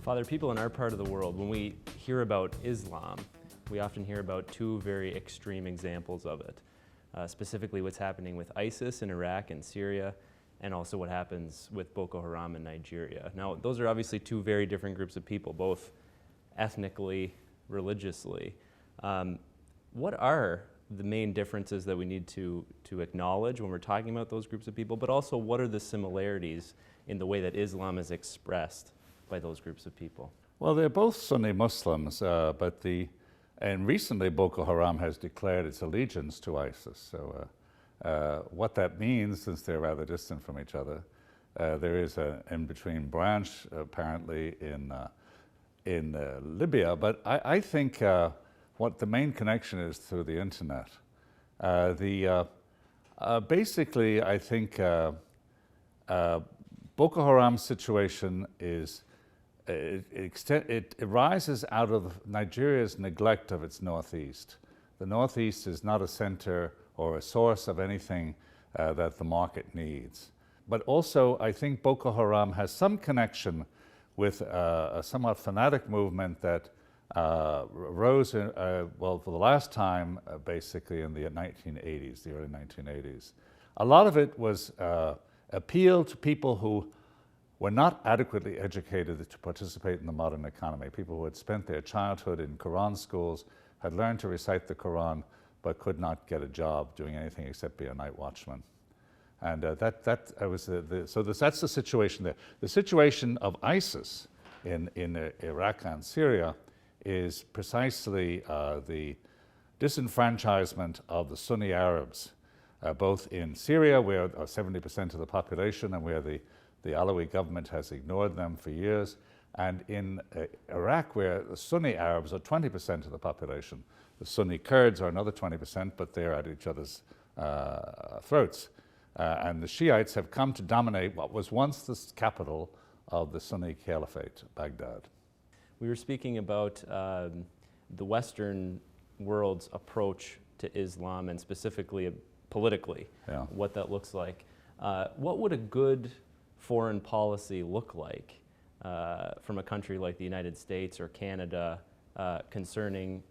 Father, people in our part of the world, when we hear about Islam, we often hear about two very extreme examples of it, specifically what's happening with ISIS in Iraq and Syria, and also what happens with Boko Haram in Nigeria. Now, those are obviously two very different groups of people, both ethnically, religiously. What are the main differences that we need to acknowledge when we're talking about those groups of people, but also what are the similarities in the way that Islam is expressed by those groups of people? Well, they're both Sunni Muslims, and recently Boko Haram has declared its allegiance to ISIS. So what that means, since they're rather distant from each other, there is an in-between branch apparently in Libya, but I think what the main connection is through the internet. Basically, I think Boko Haram's situation is it arises out of Nigeria's neglect of its northeast. The northeast is not a center or a source of anything that the market needs. But also, I think Boko Haram has some connection with a somewhat fanatic movement that rose, well, for the last time, basically in the 1980s, the early 1980s. A lot of it was appeal to people who were not adequately educated to participate in the modern economy, people who had spent their childhood in Quran schools, had learned to recite the Quran, but could not get a job doing anything except be a night watchman. And that's the situation there. The situation of ISIS in Iraq and Syria is precisely the disenfranchisement of the Sunni Arabs, both in Syria, where 70% of the population and where the Alawi government has ignored them for years, and in Iraq, where the Sunni Arabs are 20% of the population. The Sunni Kurds are another 20%, but they're at each other's throats. And the Shiites have come to dominate what was once the capital of the Sunni Caliphate, Baghdad. We were speaking about the Western world's approach to Islam and specifically politically, what that looks like. What would a good foreign policy look like from a country like the United States or Canada concerning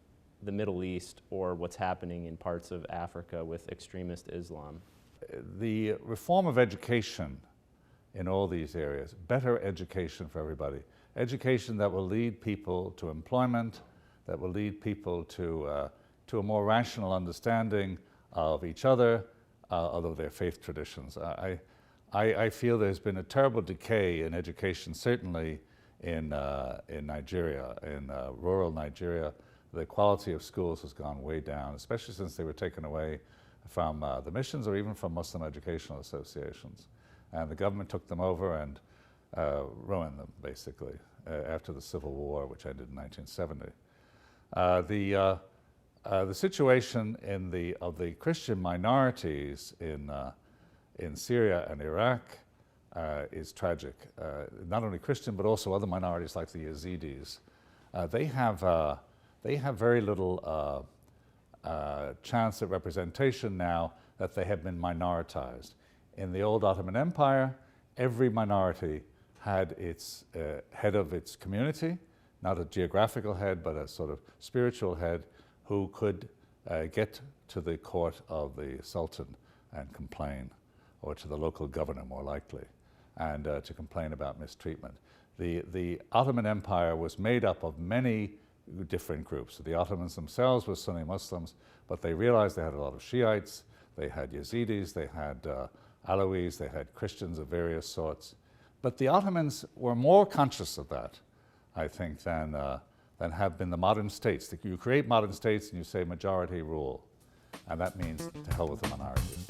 the Middle East or what's happening in parts of Africa with extremist Islam? The reform of education in all these areas, better education for everybody, education that will lead people to employment, that will lead people to a more rational understanding of each other, of their faith traditions. I feel there's been a terrible decay in education, certainly in Nigeria, in rural Nigeria. The quality of schools has gone way down, especially since they were taken away from the missions or even from Muslim educational associations. And the government took them over and ruined them, basically, after the Civil War, which ended in 1970. The situation of the Christian minorities in Syria and Iraq is tragic. Not only Christian, but also other minorities like the Yazidis. They have very little chance at representation now that they have been minoritized. In the old Ottoman Empire, every minority had its head of its community, not a geographical head, but a sort of spiritual head who could get to the court of the Sultan and complain, or to the local governor more likely, and to complain about mistreatment. The Ottoman Empire was made up of many different groups. The Ottomans themselves were Sunni Muslims, but they realized they had a lot of Shiites, they had Yazidis, they had Alawis, they had Christians of various sorts. But the Ottomans were more conscious of that, I think, than have been the modern states. You create modern states and you say majority rule, and that means to hell with the minorities.